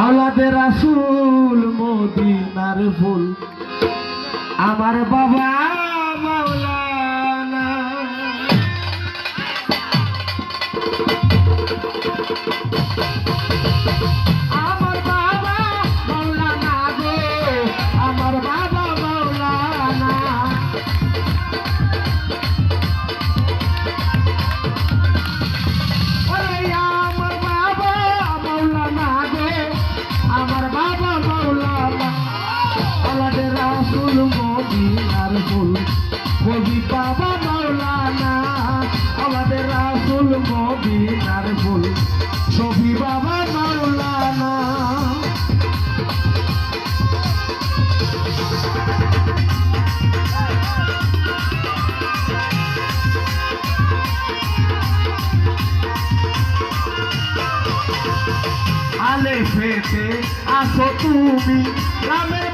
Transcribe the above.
আওলাদে রাসূল মদিনার ফুল আমার বাবা মাওলানা। আমার বাবা মাওলানা গো, আমার বাবা মাওলানা। ওরে আমার বাবা মাওলানা গো, আমার বাবা মাওলানা। আওলাদে রাসূল মদিনার ফুল কবি বাবা মাওলানা। আওলাদে রাসূল মদিনার ফুল ছবি বাবা মাওলানা। আলে ফেতে আসো তুমি গ্রামের